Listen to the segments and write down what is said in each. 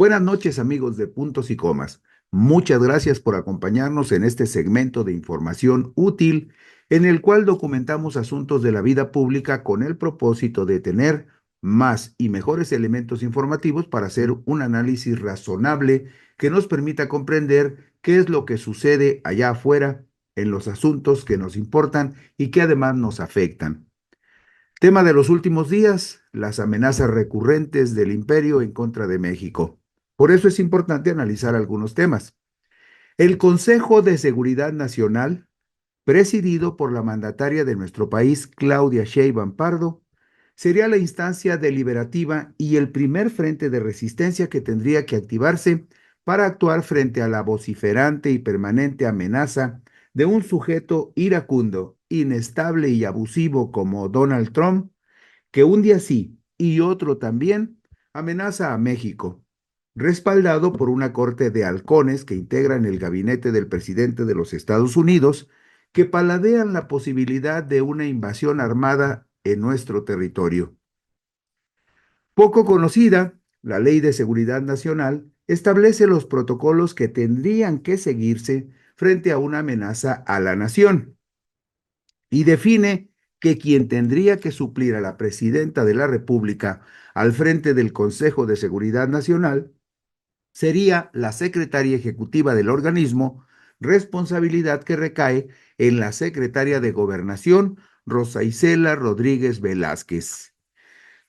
Buenas noches, amigos de Puntos y Comas. Muchas gracias por acompañarnos en este segmento de información útil en el cual documentamos asuntos de la vida pública con el propósito de tener más y mejores elementos informativos para hacer un análisis razonable que nos permita comprender qué es lo que sucede allá afuera en los asuntos que nos importan y que además nos afectan. Tema de los últimos días, las amenazas recurrentes del imperio en contra de México. Por eso es importante analizar algunos temas. El Consejo de Seguridad Nacional, presidido por la mandataria de nuestro país, Claudia Sheinbaum Pardo, sería la instancia deliberativa y el primer frente de resistencia que tendría que activarse para actuar frente a la vociferante y permanente amenaza de un sujeto iracundo, inestable y abusivo como Donald Trump, que un día sí y otro también amenaza a México, respaldado por una corte de halcones que integran el gabinete del presidente de los Estados Unidos, que paladean la posibilidad de una invasión armada en nuestro territorio. Poco conocida, la Ley de Seguridad Nacional establece los protocolos que tendrían que seguirse frente a una amenaza a la nación y define que quien tendría que suplir a la presidenta de la República al frente del Consejo de Seguridad Nacional sería la secretaria ejecutiva del organismo, responsabilidad que recae en la secretaria de Gobernación, Rosa Isela Rodríguez Velázquez.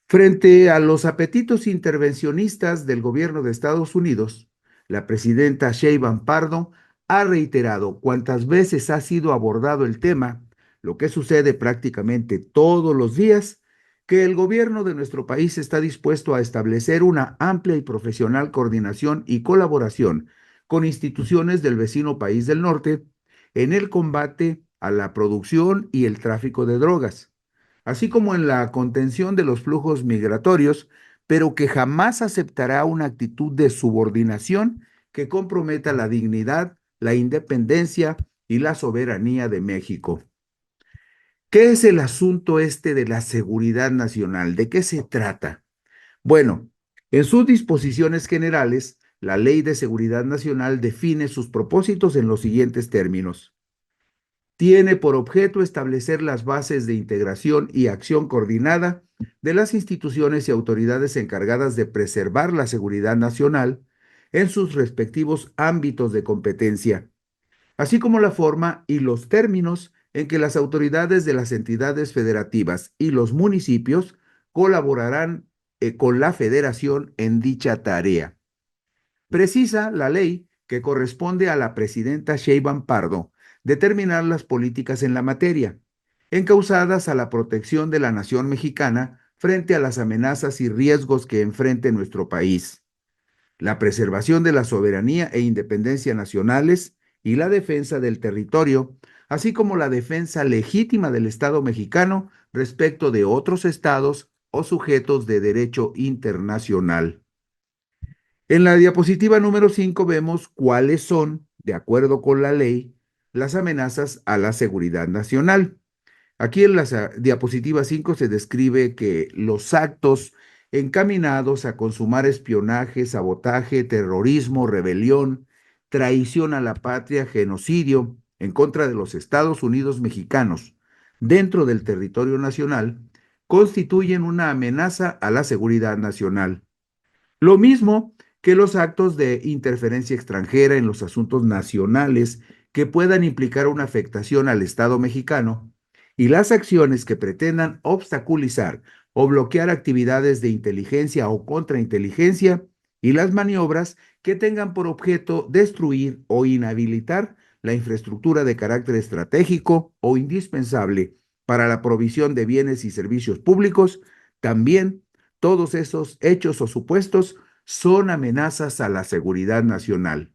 Frente a los apetitos intervencionistas del gobierno de Estados Unidos, la presidenta Sheinbaum Pardo ha reiterado cuantas veces ha sido abordado el tema, lo que sucede prácticamente todos los días, que el gobierno de nuestro país está dispuesto a establecer una amplia y profesional coordinación y colaboración con instituciones del vecino país del norte en el combate a la producción y el tráfico de drogas, así como en la contención de los flujos migratorios, pero que jamás aceptará una actitud de subordinación que comprometa la dignidad, la independencia y la soberanía de México. ¿Qué es el asunto este de la seguridad nacional? ¿De qué se trata? Bueno, en sus disposiciones generales, la Ley de Seguridad Nacional define sus propósitos en los siguientes términos. Tiene por objeto establecer las bases de integración y acción coordinada de las instituciones y autoridades encargadas de preservar la seguridad nacional en sus respectivos ámbitos de competencia, así como la forma y los términos en que las autoridades de las entidades federativas y los municipios colaborarán con la federación en dicha tarea. Precisa la ley que corresponde a la presidenta Sheinbaum Pardo determinar las políticas en la materia, encausadas a la protección de la nación mexicana frente a las amenazas y riesgos que enfrente nuestro país, la preservación de la soberanía e independencia nacionales y la defensa del territorio, así como la defensa legítima del Estado mexicano respecto de otros estados o sujetos de derecho internacional. En la diapositiva número 5 vemos cuáles son, de acuerdo con la ley, las amenazas a la seguridad nacional. Aquí en la diapositiva 5 se describe que los actos encaminados a consumar espionaje, sabotaje, terrorismo, rebelión, traición a la patria, genocidio en contra de los Estados Unidos mexicanos dentro del territorio nacional constituyen una amenaza a la seguridad nacional. Lo mismo que los actos de interferencia extranjera en los asuntos nacionales que puedan implicar una afectación al Estado mexicano y las acciones que pretendan obstaculizar o bloquear actividades de inteligencia o contrainteligencia y las maniobras que tengan por objeto destruir o inhabilitar la infraestructura de carácter estratégico o indispensable para la provisión de bienes y servicios públicos. También todos esos hechos o supuestos son amenazas a la seguridad nacional.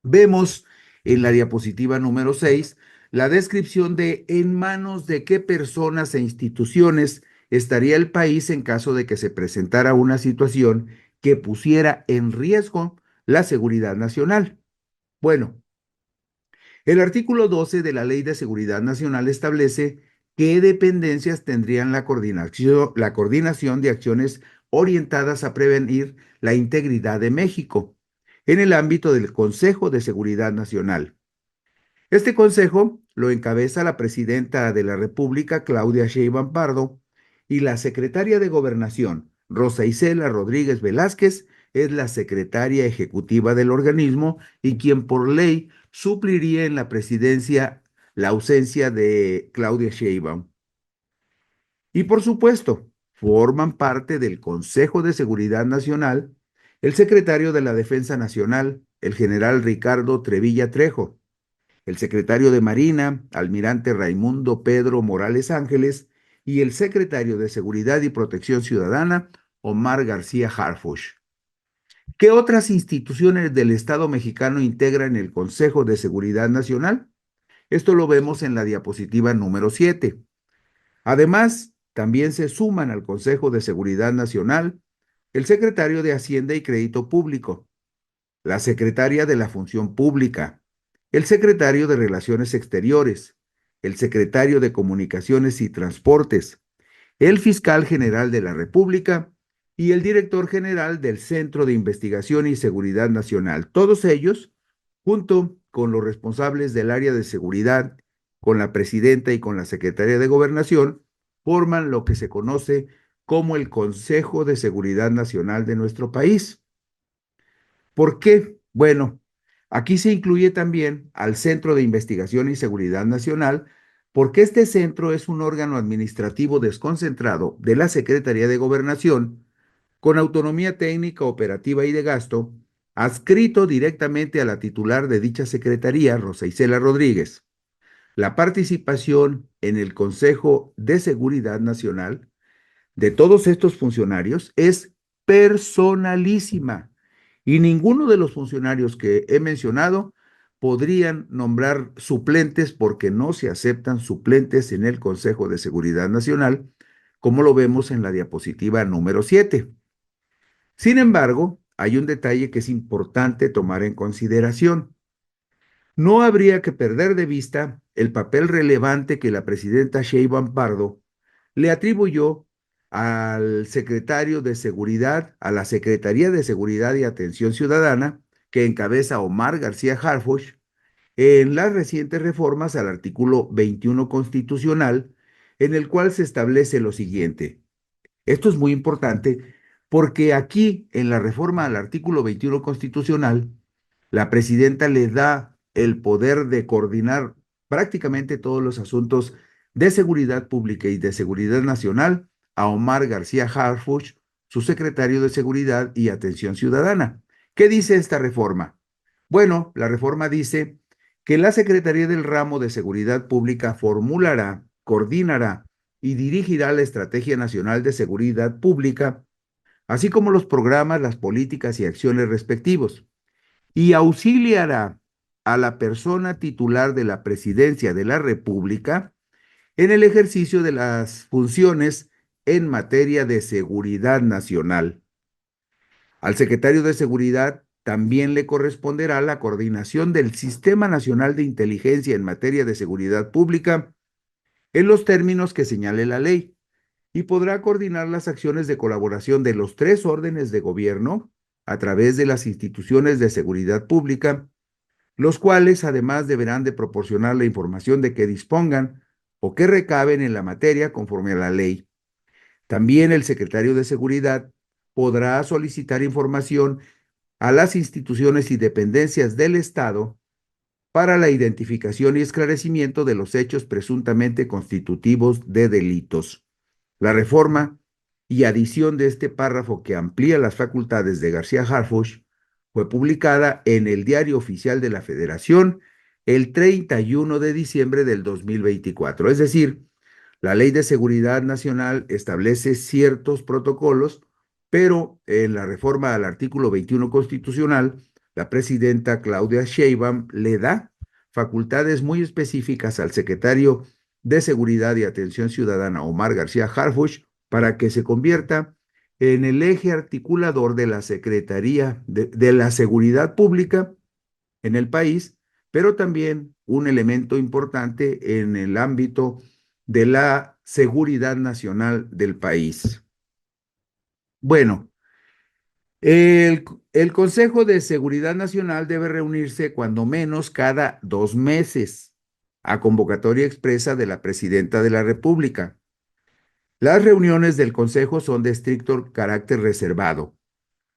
Vemos en la diapositiva número 6 la descripción de en manos de qué personas e instituciones estaría el país en caso de que se presentara una situación que pusiera en riesgo la seguridad nacional. Bueno, el artículo 12 de la Ley de Seguridad Nacional establece qué dependencias tendrían la coordinación de acciones orientadas a prevenir la integridad de México en el ámbito del Consejo de Seguridad Nacional. Este consejo lo encabeza la presidenta de la República, Claudia Sheinbaum Pardo, y la secretaria de Gobernación, Rosa Isela Rodríguez Velázquez, es la secretaria ejecutiva del organismo y quien por ley supliría en la presidencia la ausencia de Claudia Sheinbaum. Y por supuesto, forman parte del Consejo de Seguridad Nacional el secretario de la Defensa Nacional, el general Ricardo Trevilla Trejo, el secretario de Marina, almirante Raimundo Pedro Morales Ángeles, y el secretario de Seguridad y Protección Ciudadana, Omar García Harfuch. ¿Qué otras instituciones del Estado mexicano integran el Consejo de Seguridad Nacional? Esto lo vemos en la diapositiva número 7. Además, también se suman al Consejo de Seguridad Nacional el secretario de Hacienda y Crédito Público, la secretaria de la Función Pública, el secretario de Relaciones Exteriores, el secretario de Comunicaciones y Transportes, el fiscal general de la República y el director general del Centro de Investigación y Seguridad Nacional. Todos ellos, junto con los responsables del área de seguridad, con la presidenta y con la secretaria de Gobernación, forman lo que se conoce como el Consejo de Seguridad Nacional de nuestro país. ¿Por qué? Bueno, aquí se incluye también al Centro de Investigación y Seguridad Nacional, porque este centro es un órgano administrativo desconcentrado de la Secretaría de Gobernación, con autonomía técnica, operativa y de gasto, adscrito directamente a la titular de dicha secretaría, Rosa Isela Rodríguez. La participación en el Consejo de Seguridad Nacional de todos estos funcionarios es personalísima y ninguno de los funcionarios que he mencionado podrían nombrar suplentes porque no se aceptan suplentes en el Consejo de Seguridad Nacional, como lo vemos en la diapositiva número 7. Sin embargo, hay un detalle que es importante tomar en consideración. No habría que perder de vista el papel relevante que la presidenta Sheinbaum Pardo le atribuyó al secretario de Seguridad, a la Secretaría de Seguridad y Atención Ciudadana, que encabeza Omar García Harfuch, en las recientes reformas al artículo 21 constitucional, en el cual se establece lo siguiente. Esto es muy importante porque aquí, en la reforma al artículo 21 constitucional, la presidenta le da el poder de coordinar prácticamente todos los asuntos de seguridad pública y de seguridad nacional a Omar García Harfuch, su secretario de Seguridad y Atención Ciudadana. ¿Qué dice esta reforma? Bueno, la reforma dice que la Secretaría del Ramo de Seguridad Pública formulará, coordinará y dirigirá la Estrategia Nacional de Seguridad Pública, así como los programas, las políticas y acciones respectivos, y auxiliará a la persona titular de la Presidencia de la República en el ejercicio de las funciones en materia de seguridad nacional. Al secretario de Seguridad también le corresponderá la coordinación del Sistema Nacional de Inteligencia en materia de seguridad pública en los términos que señale la ley y podrá coordinar las acciones de colaboración de los tres órdenes de gobierno a través de las instituciones de seguridad pública, los cuales además deberán de proporcionar la información de que dispongan o que recaben en la materia conforme a la ley. También el secretario de Seguridad podrá solicitar información a las instituciones y dependencias del Estado para la identificación y esclarecimiento de los hechos presuntamente constitutivos de delitos. La reforma y adición de este párrafo que amplía las facultades de García Harfuch fue publicada en el Diario Oficial de la Federación el 31 de diciembre del 2024. Es decir, la Ley de Seguridad Nacional establece ciertos protocolos, pero en la reforma al artículo 21 constitucional, la presidenta Claudia Sheinbaum le da facultades muy específicas al secretario de Seguridad y Atención Ciudadana, Omar García Harfuch, para que se convierta en el eje articulador de la Secretaría de la Seguridad Pública en el país, pero también un elemento importante en el ámbito de la seguridad nacional del país. Bueno, el, el Consejo de Seguridad Nacional debe reunirse cuando menos cada 2 meses, a convocatoria expresa de la Presidenta de la República. Las reuniones del Consejo son de estricto carácter reservado.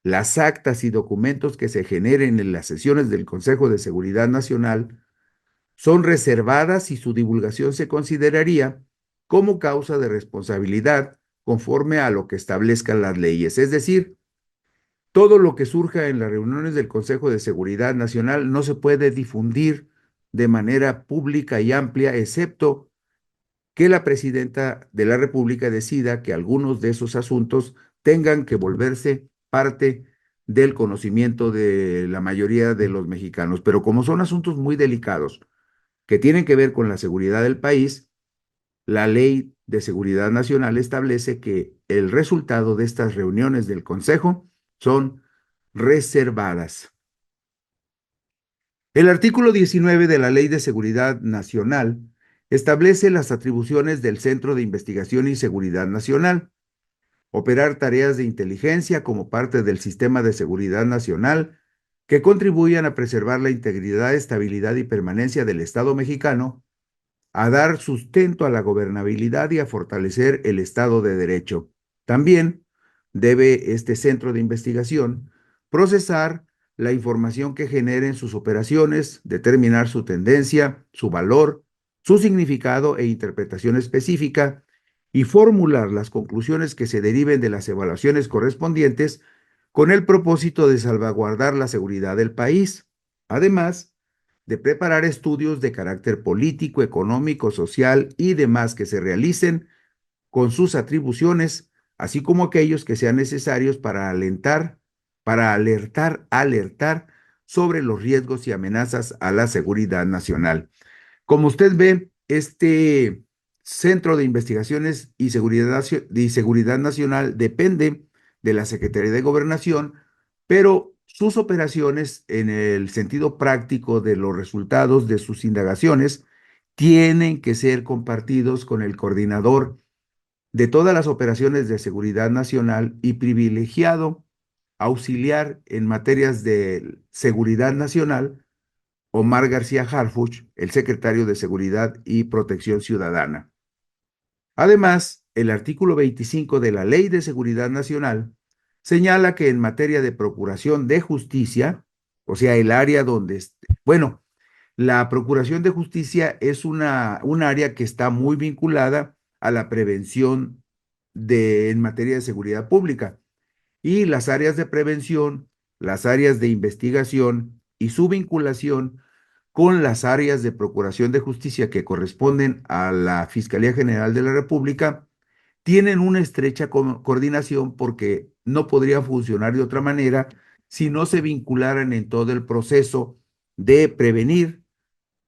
Las actas y documentos que se generen en las sesiones del Consejo de Seguridad Nacional son reservadas y su divulgación se consideraría como causa de responsabilidad conforme a lo que establezcan las leyes. Es decir, todo lo que surja en las reuniones del Consejo de Seguridad Nacional no se puede difundir de manera pública y amplia, excepto que la Presidenta de la República decida que algunos de esos asuntos tengan que volverse parte del conocimiento de la mayoría de los mexicanos. Pero como son asuntos muy delicados que tienen que ver con la seguridad del país, la Ley de Seguridad Nacional establece que el resultado de estas reuniones del Consejo son reservadas. El artículo 19 de la Ley de Seguridad Nacional establece las atribuciones del Centro de Investigación y Seguridad Nacional: operar tareas de inteligencia como parte del sistema de seguridad nacional que contribuyan a preservar la integridad, estabilidad y permanencia del Estado mexicano, a dar sustento a la gobernabilidad y a fortalecer el Estado de Derecho. También debe este centro de investigación procesar la información que generen sus operaciones, determinar su tendencia, su valor, su significado e interpretación específica y formular las conclusiones que se deriven de las evaluaciones correspondientes con el propósito de salvaguardar la seguridad del país. Además, de preparar estudios de carácter político, económico, social y demás que se realicen con sus atribuciones, así como aquellos que sean necesarios para alertar sobre los riesgos y amenazas a la seguridad nacional. Como usted ve, este Centro de Investigaciones y Seguridad Nacional depende de la Secretaría de Gobernación, pero sus operaciones en el sentido práctico de los resultados de sus indagaciones tienen que ser compartidos con el coordinador de todas las operaciones de seguridad nacional y privilegiado auxiliar en materias de seguridad nacional, Omar García Harfuch, el secretario de Seguridad y Protección Ciudadana. Además, el artículo 25 de la Ley de Seguridad Nacional señala que en materia de procuración de justicia, o sea, el área donde, bueno, la procuración de justicia es un área que está muy vinculada a la prevención en materia de seguridad pública. Y las áreas de prevención, las áreas de investigación y su vinculación con las áreas de procuración de justicia que corresponden a la Fiscalía General de la República, tienen una estrecha coordinación porque no podría funcionar de otra manera si no se vincularan en todo el proceso de prevenir,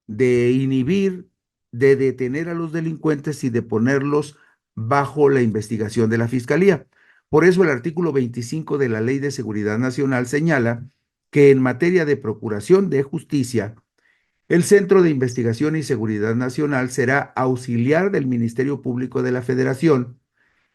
de inhibir, de detener a los delincuentes y de ponerlos bajo la investigación de la Fiscalía. Por eso el artículo 25 de la Ley de Seguridad Nacional señala que en materia de procuración de justicia, el Centro de Investigación y Seguridad Nacional será auxiliar del Ministerio Público de la Federación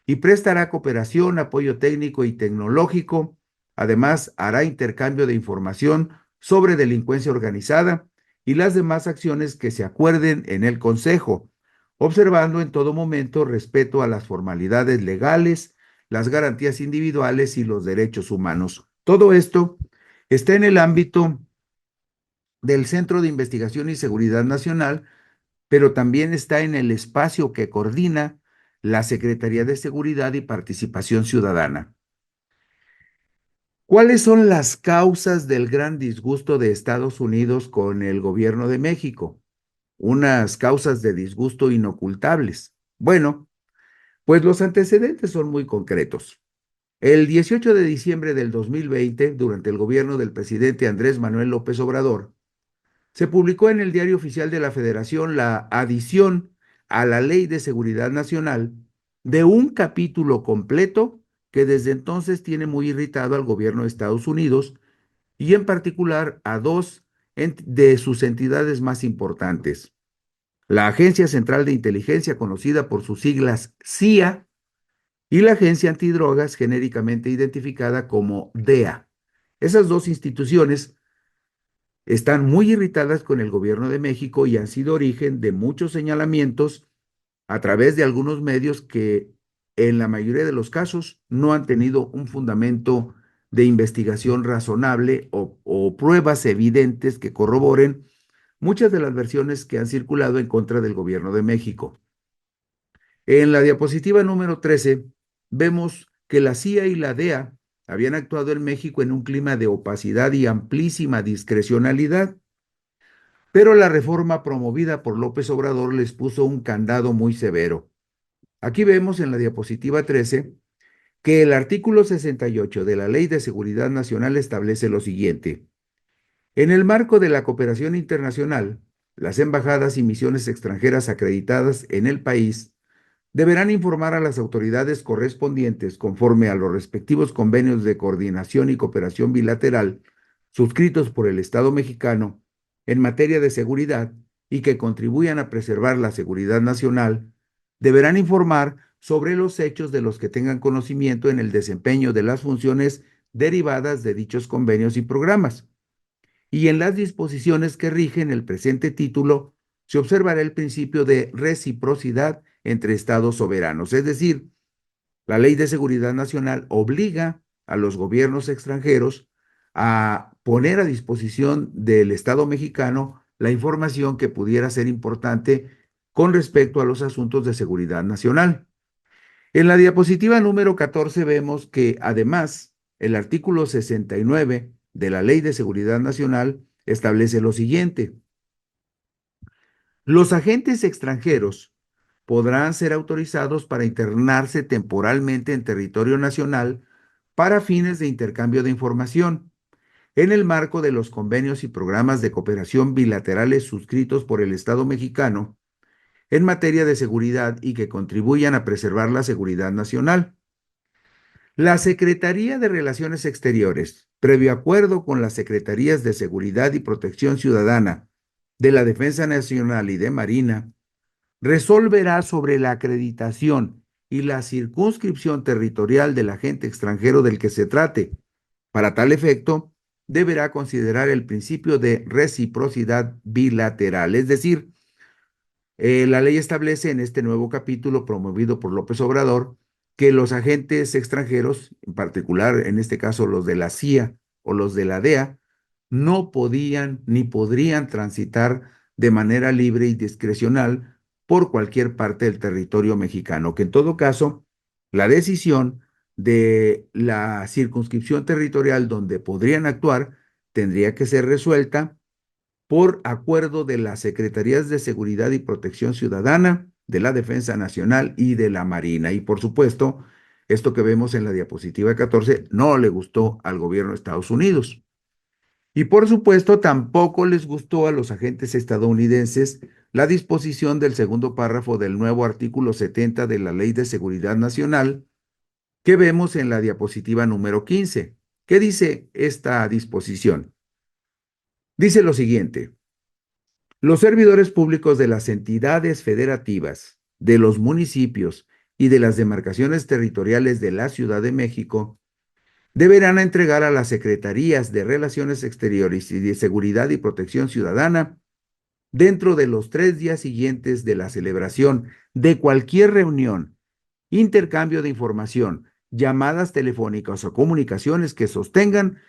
y prestará cooperación, apoyo técnico y tecnológico. Además, hará intercambio de información sobre delincuencia organizada y las demás acciones que se acuerden en el Consejo, observando en todo momento respeto a las formalidades legales, las garantías individuales y los derechos humanos. Todo esto está en el ámbito del Centro de Investigación y Seguridad Nacional, pero también está en el espacio que coordina la Secretaría de Seguridad y Participación Ciudadana. ¿Cuáles son las causas del gran disgusto de Estados Unidos con el gobierno de México? Unas causas de disgusto inocultables. Bueno, pues los antecedentes son muy concretos. El 18 de diciembre del 2020, durante el gobierno del presidente Andrés Manuel López Obrador, se publicó en el Diario Oficial de la Federación la adición a la Ley de Seguridad Nacional de un capítulo completo que desde entonces tiene muy irritado al gobierno de Estados Unidos y en particular a dos de sus entidades más importantes: la Agencia Central de Inteligencia, conocida por sus siglas CIA, y la Agencia Antidrogas, genéricamente identificada como DEA. Esas dos instituciones están muy irritadas con el gobierno de México y han sido origen de muchos señalamientos a través de algunos medios que en la mayoría de los casos no han tenido un fundamento de investigación razonable o pruebas evidentes que corroboren muchas de las versiones que han circulado en contra del gobierno de México. En la diapositiva número 13 vemos que la CIA y la DEA habían actuado en México en un clima de opacidad y amplísima discrecionalidad, pero la reforma promovida por López Obrador les puso un candado muy severo. Aquí vemos en la diapositiva 13 que el artículo 68 de la Ley de Seguridad Nacional establece lo siguiente. En el marco de la cooperación internacional, las embajadas y misiones extranjeras acreditadas en el país deberán informar a las autoridades correspondientes conforme a los respectivos convenios de coordinación y cooperación bilateral suscritos por el Estado mexicano en materia de seguridad y que contribuyan a preservar la seguridad nacional, deberán informar sobre los hechos de los que tengan conocimiento en el desempeño de las funciones derivadas de dichos convenios y programas. Y en las disposiciones que rigen el presente título se observará el principio de reciprocidad entre estados soberanos, es decir, la Ley de Seguridad Nacional obliga a los gobiernos extranjeros a poner a disposición del Estado mexicano la información que pudiera ser importante con respecto a los asuntos de seguridad nacional. En la diapositiva número 14 vemos que además el artículo 69 de la Ley de Seguridad Nacional establece lo siguiente. Los agentes extranjeros podrán ser autorizados para internarse temporalmente en territorio nacional para fines de intercambio de información, en el marco de los convenios y programas de cooperación bilaterales suscritos por el Estado mexicano en materia de seguridad y que contribuyan a preservar la seguridad nacional. La Secretaría de Relaciones Exteriores, previo acuerdo con las Secretarías de Seguridad y Protección Ciudadana, de la Defensa Nacional y de Marina, resolverá sobre la acreditación y la circunscripción territorial del agente extranjero del que se trate. Para tal efecto, deberá considerar el principio de reciprocidad bilateral, es decir, la ley establece en este nuevo capítulo promovido por López Obrador que los agentes extranjeros, en particular en este caso los de la CIA o los de la DEA, no podían ni podrían transitar de manera libre y discrecional por cualquier parte del territorio mexicano, que en todo caso la decisión de la circunscripción territorial donde podrían actuar tendría que ser resuelta por acuerdo de las Secretarías de Seguridad y Protección Ciudadana, de la Defensa Nacional y de la Marina. Y por supuesto, esto que vemos en la diapositiva 14 no le gustó al gobierno de Estados Unidos. Y por supuesto, tampoco les gustó a los agentes estadounidenses la disposición del segundo párrafo del nuevo artículo 70 de la Ley de Seguridad Nacional que vemos en la diapositiva número 15. ¿Qué dice esta disposición? Dice lo siguiente. Los servidores públicos de las entidades federativas, de los municipios y de las demarcaciones territoriales de la Ciudad de México deberán entregar a las Secretarías de Relaciones Exteriores y de Seguridad y Protección Ciudadana, dentro de los 3 días siguientes de la celebración de cualquier reunión, intercambio de información, llamadas telefónicas o comunicaciones que sostengan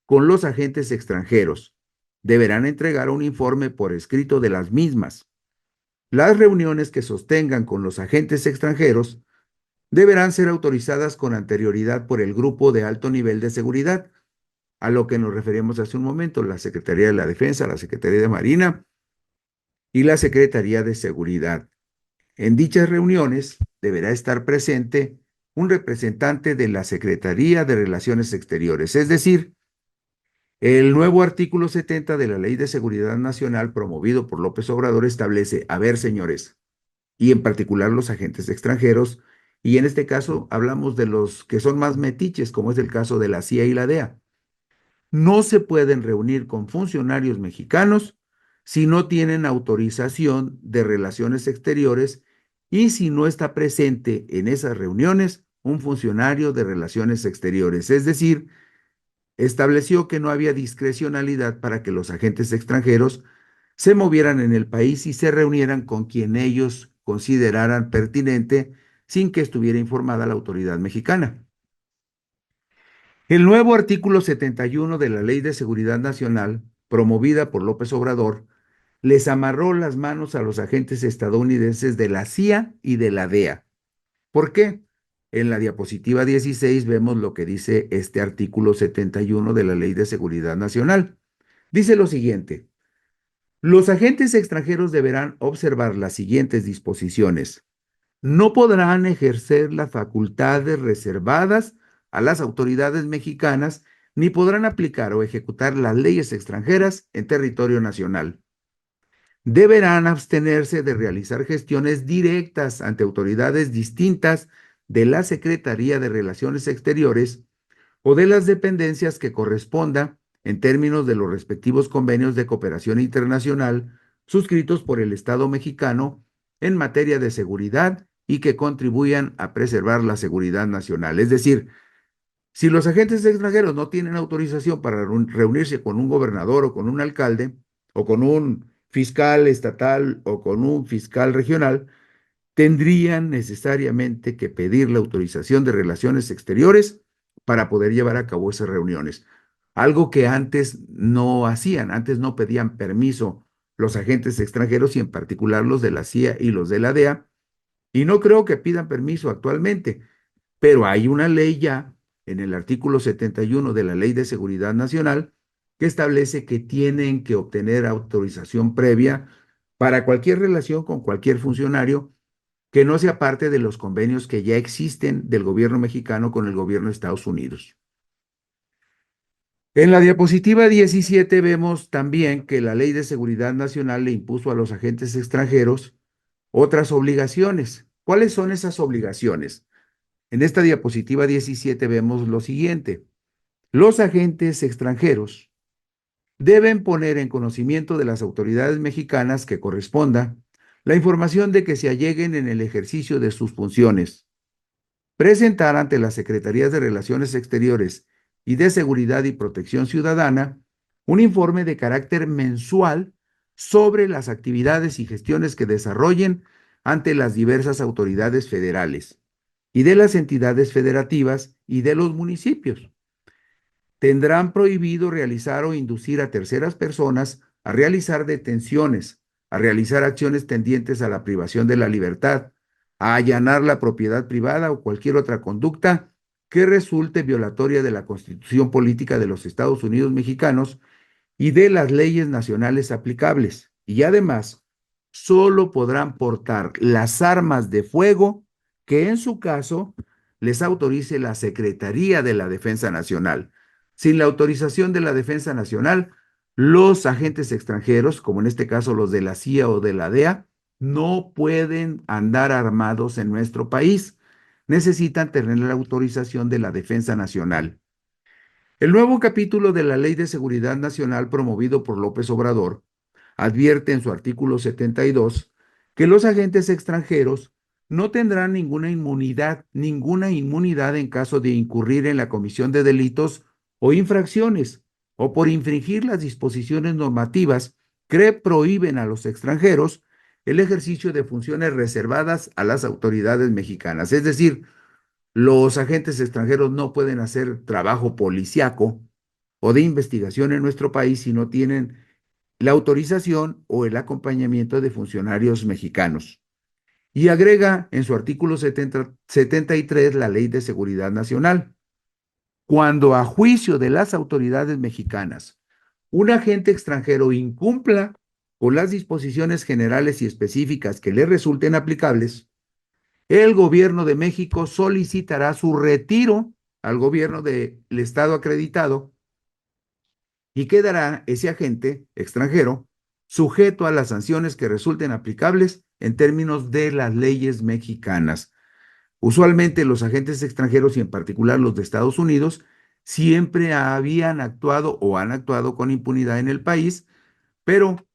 con los agentes extranjeros. Deberán entregar un informe por escrito de las mismas. Las reuniones que sostengan con los agentes extranjeros deberán ser autorizadas con anterioridad por el Grupo de Alto Nivel de Seguridad, a lo que nos referimos hace un momento, la Secretaría de la Defensa, la Secretaría de Marina y la Secretaría de Seguridad. En dichas reuniones deberá estar presente un representante de la Secretaría de Relaciones Exteriores, es decir, el nuevo artículo 70 de la Ley de Seguridad Nacional promovido por López Obrador establece, a ver, señores, y en particular los agentes extranjeros, y en este caso hablamos de los que son más metiches, como es el caso de la CIA y la DEA. No se pueden reunir con funcionarios mexicanos si no tienen autorización de Relaciones Exteriores y si no está presente en esas reuniones un funcionario de Relaciones Exteriores. Es decir, estableció que no había discrecionalidad para que los agentes extranjeros se movieran en el país y se reunieran con quien ellos consideraran pertinente sin que estuviera informada la autoridad mexicana. El nuevo artículo 71 de la Ley de Seguridad Nacional, promovida por López Obrador, les amarró las manos a los agentes estadounidenses de la CIA y de la DEA. ¿Por qué? En la diapositiva 16 vemos lo que dice este artículo 71 de la Ley de Seguridad Nacional. Dice lo siguiente: los agentes extranjeros deberán observar las siguientes disposiciones. No podrán ejercer las facultades reservadas a las autoridades mexicanas, ni podrán aplicar o ejecutar las leyes extranjeras en territorio nacional. Deberán abstenerse de realizar gestiones directas ante autoridades distintas de la Secretaría de Relaciones Exteriores o de las dependencias que corresponda en términos de los respectivos convenios de cooperación internacional suscritos por el Estado mexicano en materia de seguridad y que contribuyan a preservar la seguridad nacional. Es decir, si los agentes extranjeros no tienen autorización para reunirse con un gobernador o con un alcalde o con un fiscal estatal o con un fiscal regional, tendrían necesariamente que pedir la autorización de Relaciones Exteriores para poder llevar a cabo esas reuniones. Algo que antes no hacían, antes no pedían permiso los agentes extranjeros y en particular los de la CIA y los de la DEA, y no creo que pidan permiso actualmente, pero hay una ley ya en el artículo 71 de la Ley de Seguridad Nacional que establece que tienen que obtener autorización previa para cualquier relación con cualquier funcionario que no sea parte de los convenios que ya existen del gobierno mexicano con el gobierno de Estados Unidos. En la diapositiva 17 vemos también que la Ley de Seguridad Nacional le impuso a los agentes extranjeros otras obligaciones. ¿Cuáles son esas obligaciones? En esta diapositiva 17 vemos lo siguiente. Los agentes extranjeros deben poner en conocimiento de las autoridades mexicanas que corresponda la información de que se alleguen en el ejercicio de sus funciones, presentar ante las Secretarías de Relaciones Exteriores y de Seguridad y Protección Ciudadana un informe de carácter mensual sobre las actividades y gestiones que desarrollen ante las diversas autoridades federales y de las entidades federativas y de los municipios. Tendrán prohibido realizar o inducir a terceras personas a realizar detenciones, a realizar acciones tendientes a la privación de la libertad, a allanar la propiedad privada o cualquier otra conducta que resulte violatoria de la Constitución Política de los Estados Unidos Mexicanos y de las leyes nacionales aplicables. Y además, solo podrán portar las armas de fuego que en su caso les autorice la Secretaría de la Defensa Nacional. Sin la autorización de la Defensa Nacional, los agentes extranjeros, como en este caso los de la CIA o de la DEA, no pueden andar armados en nuestro país. Necesitan tener la autorización de la Defensa Nacional. El nuevo capítulo de la Ley de Seguridad Nacional promovido por López Obrador advierte en su artículo 72 que los agentes extranjeros no tendrán ninguna inmunidad en caso de incurrir en la comisión de delitos o infracciones o por infringir las disposiciones normativas que prohíben a los extranjeros el ejercicio de funciones reservadas a las autoridades mexicanas. Es decir, los agentes extranjeros no pueden hacer trabajo policíaco o de investigación en nuestro país si no tienen la autorización o el acompañamiento de funcionarios mexicanos. Y agrega en su artículo 73 la Ley de Seguridad Nacional. Cuando a juicio de las autoridades mexicanas un agente extranjero incumpla con las disposiciones generales y específicas que le resulten aplicables, el gobierno de México solicitará su retiro al gobierno del estado acreditado y quedará ese agente extranjero sujeto a las sanciones que resulten aplicables en términos de las leyes mexicanas. Usualmente los agentes extranjeros y en particular los de Estados Unidos siempre habían actuado o han actuado con impunidad en el país, pero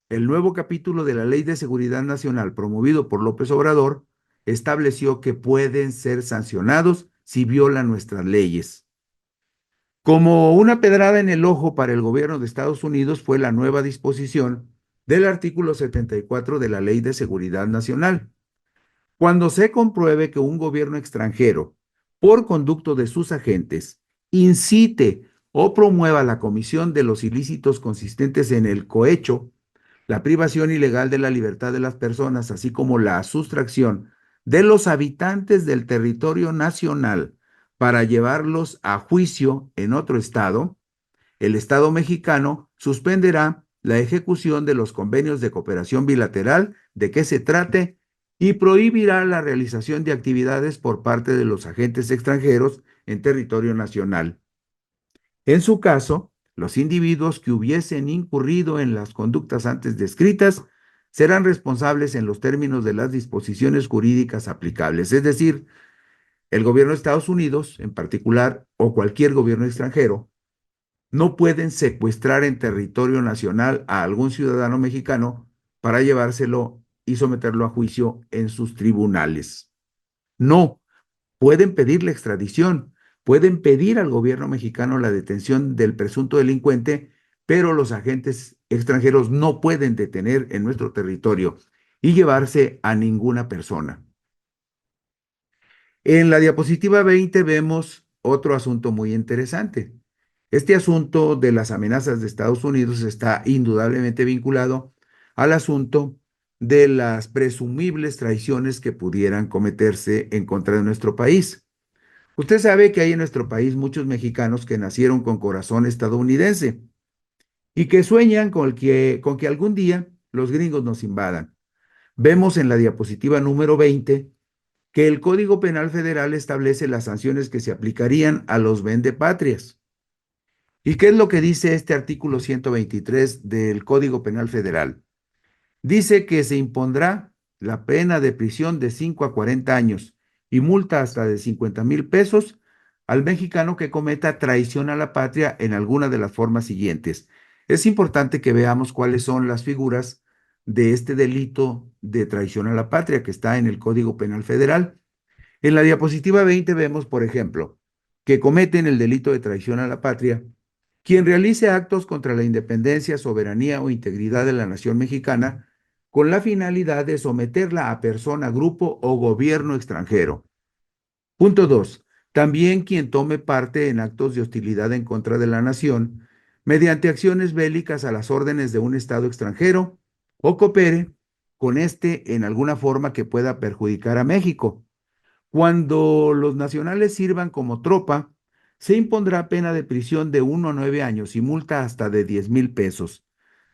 el nuevo capítulo de la Ley de Seguridad Nacional promovido por López Obrador estableció que pueden ser sancionados si violan nuestras leyes. Como una pedrada en el ojo para el gobierno de Estados Unidos fue la nueva disposición del artículo 74 de la Ley de Seguridad Nacional. Cuando se compruebe que un gobierno extranjero, por conducto de sus agentes, incite o promueva la comisión de los ilícitos consistentes en el cohecho, la privación ilegal de la libertad de las personas, así como la sustracción de los habitantes del territorio nacional para llevarlos a juicio en otro estado, el Estado mexicano suspenderá la ejecución de los convenios de cooperación bilateral de que se trate y prohibirá la realización de actividades por parte de los agentes extranjeros en territorio nacional. En su caso, los individuos que hubiesen incurrido en las conductas antes descritas serán responsables en los términos de las disposiciones jurídicas aplicables, es decir, el gobierno de Estados Unidos, en particular, o cualquier gobierno extranjero, no pueden secuestrar en territorio nacional a algún ciudadano mexicano para llevárselo y someterlo a juicio en sus tribunales. No, pueden pedir la extradición, pueden pedir al gobierno mexicano la detención del presunto delincuente, pero los agentes extranjeros no pueden detener en nuestro territorio y llevarse a ninguna persona. En la diapositiva 20 vemos otro asunto muy interesante. Este asunto de las amenazas de Estados Unidos está indudablemente vinculado al asunto de las presumibles traiciones que pudieran cometerse en contra de nuestro país. Usted sabe que hay en nuestro país muchos mexicanos que nacieron con corazón estadounidense y que sueñan con que algún día los gringos nos invadan. Vemos en la diapositiva número 20 que el Código Penal Federal establece las sanciones que se aplicarían a los vendepatrias. ¿Y qué es lo que dice este artículo 123 del Código Penal Federal? Dice que se impondrá la pena de prisión de 5 a 40 años y multa hasta de 50,000 pesos al mexicano que cometa traición a la patria en alguna de las formas siguientes. Es importante que veamos cuáles son las figuras de este delito de traición a la patria que está en el Código Penal Federal. En la diapositiva 20 vemos, por ejemplo, que cometen el delito de traición a la patria quien realice actos contra la independencia, soberanía o integridad de la nación mexicana con la finalidad de someterla a persona, grupo o gobierno extranjero. Punto 2. También quien tome parte en actos de hostilidad en contra de la nación mediante acciones bélicas a las órdenes de un Estado extranjero o coopere con éste en alguna forma que pueda perjudicar a México. Cuando los nacionales sirvan como tropa, se impondrá pena de prisión de 1 a 9 años y multa hasta de 10,000 pesos.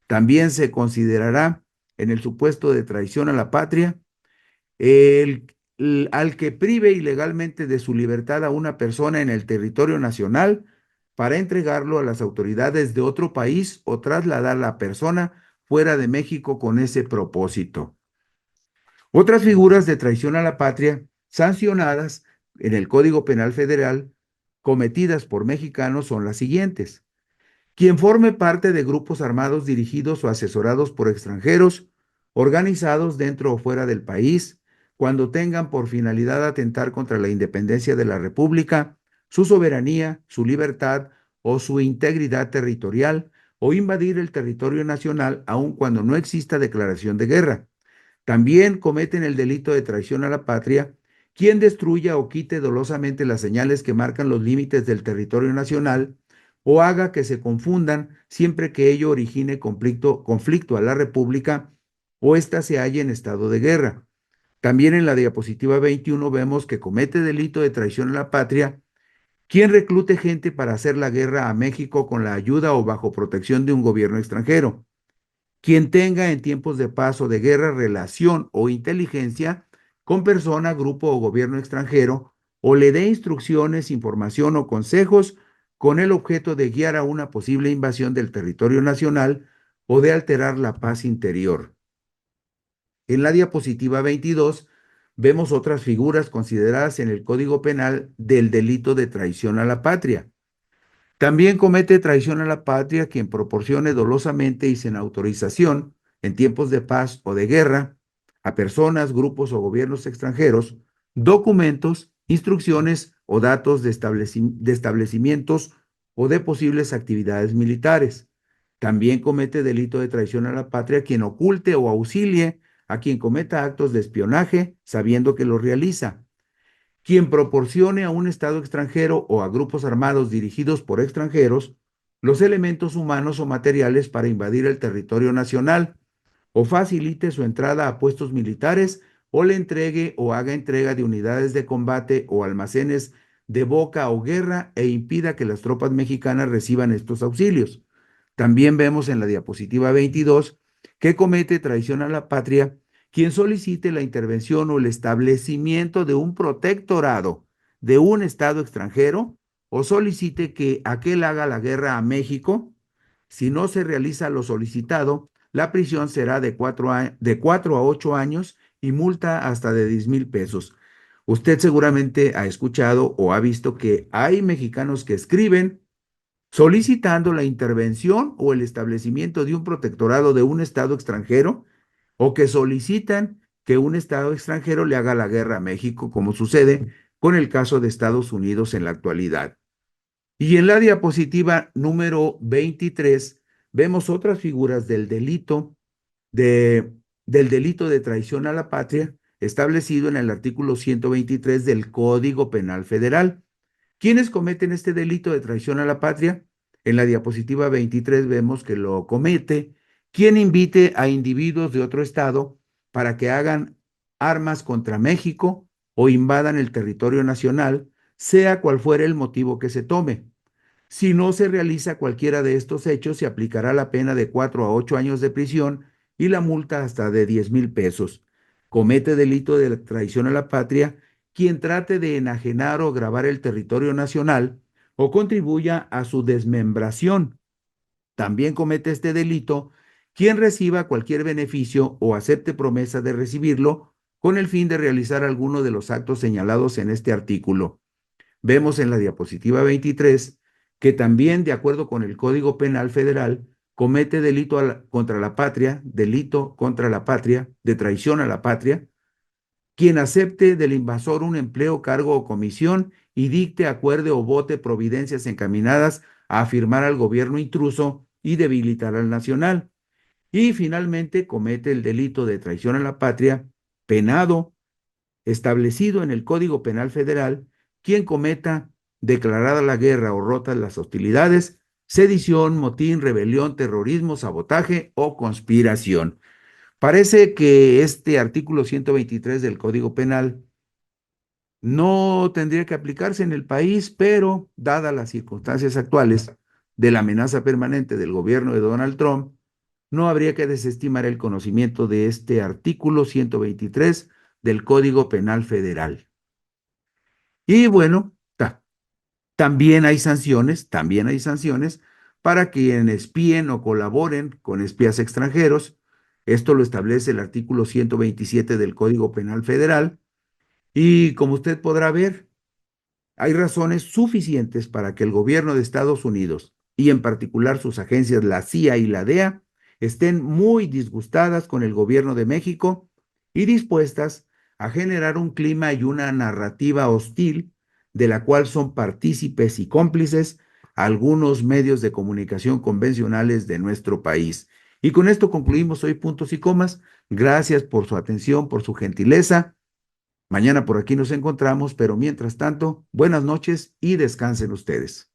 También se considerará, en el supuesto de traición a la patria, al que prive ilegalmente de su libertad a una persona en el territorio nacional para entregarlo a las autoridades de otro país o trasladar a la persona fuera de México con ese propósito. Otras figuras de traición a la patria sancionadas en el Código Penal Federal cometidas por mexicanos son las siguientes. Quien forme parte de grupos armados dirigidos o asesorados por extranjeros, organizados dentro o fuera del país, cuando tengan por finalidad atentar contra la independencia de la República, su soberanía, su libertad o su integridad territorial, o invadir el territorio nacional aun cuando no exista declaración de guerra. También cometen el delito de traición a la patria quien destruya o quite dolosamente las señales que marcan los límites del territorio nacional o haga que se confundan siempre que ello origine conflicto a la República o ésta se halle en estado de guerra. También en la diapositiva 21 vemos que comete delito de traición a la patria quien reclute gente para hacer la guerra a México con la ayuda o bajo protección de un gobierno extranjero. Quien tenga en tiempos de paz o de guerra relación o inteligencia con persona, grupo o gobierno extranjero, o le dé instrucciones, información o consejos con el objeto de guiar a una posible invasión del territorio nacional o de alterar la paz interior. En la diapositiva 22 vemos otras figuras consideradas en el Código Penal del delito de traición a la patria. También comete traición a la patria quien proporcione dolosamente y sin autorización, en tiempos de paz o de guerra, a personas, grupos o gobiernos extranjeros documentos, instrucciones o datos de establecimientos o de posibles actividades militares. También comete delito de traición a la patria quien oculte o auxilie a quien cometa actos de espionaje sabiendo que lo realiza. Quien proporcione a un Estado extranjero o a grupos armados dirigidos por extranjeros los elementos humanos o materiales para invadir el territorio nacional o facilite su entrada a puestos militares o le entregue o haga entrega de unidades de combate o almacenes de boca o guerra e impida que las tropas mexicanas reciban estos auxilios. También vemos en la diapositiva 22 que comete traición a la patria quien solicite la intervención o el establecimiento de un protectorado de un Estado extranjero o solicite que aquel haga la guerra a México. Si no se realiza lo solicitado, la prisión será de 4 a 8 años y multa hasta de 10,000 pesos. Usted seguramente ha escuchado o ha visto que hay mexicanos que escriben solicitando la intervención o el establecimiento de un protectorado de un Estado extranjero o que solicitan que un Estado extranjero le haga la guerra a México, como sucede con el caso de Estados Unidos en la actualidad. Y en la diapositiva número 23 vemos otras figuras de, del delito de traición a la patria establecido en el artículo 123 del Código Penal Federal. ¿Quiénes cometen este delito de traición a la patria? En la diapositiva 23 vemos que lo comete quien invite a individuos de otro estado para que hagan armas contra México o invadan el territorio nacional, sea cual fuera el motivo que se tome. Si no se realiza cualquiera de estos hechos, se aplicará la pena de 4 a 8 años de prisión y la multa hasta de 10,000 pesos. Comete delito de traición a la patria quien trate de enajenar o agravar el territorio nacional o contribuya a su desmembración. También comete este delito quien reciba cualquier beneficio o acepte promesa de recibirlo con el fin de realizar alguno de los actos señalados en este artículo. Vemos en la diapositiva 23 que también, de acuerdo con el Código Penal Federal, comete contra la patria, delito contra la patria, de traición a la patria, quien acepte del invasor un empleo, cargo o comisión y dicte, acuerde o vote providencias encaminadas a afirmar al gobierno intruso y debilitar al nacional. Y finalmente comete el delito de traición a la patria, penado, establecido en el Código Penal Federal, quien cometa declarada la guerra o rotas las hostilidades, sedición, motín, rebelión, terrorismo, sabotaje o conspiración. Parece que este artículo 123 del Código Penal no tendría que aplicarse en el país, pero dadas las circunstancias actuales de la amenaza permanente del gobierno de Donald Trump, no habría que desestimar el conocimiento de este artículo 123 del Código Penal Federal. Y bueno, también hay sanciones para quienes espíen o colaboren con espías extranjeros. Esto lo establece el artículo 127 del Código Penal Federal. Y como usted podrá ver, hay razones suficientes para que el gobierno de Estados Unidos y en particular sus agencias, la CIA y la DEA, estén muy disgustadas con el gobierno de México y dispuestas a generar un clima y una narrativa hostil de la cual son partícipes y cómplices algunos medios de comunicación convencionales de nuestro país. Y con esto concluimos hoy puntos y comas. Gracias por su atención, por su gentileza. Mañana por aquí nos encontramos, pero mientras tanto, buenas noches y descansen ustedes.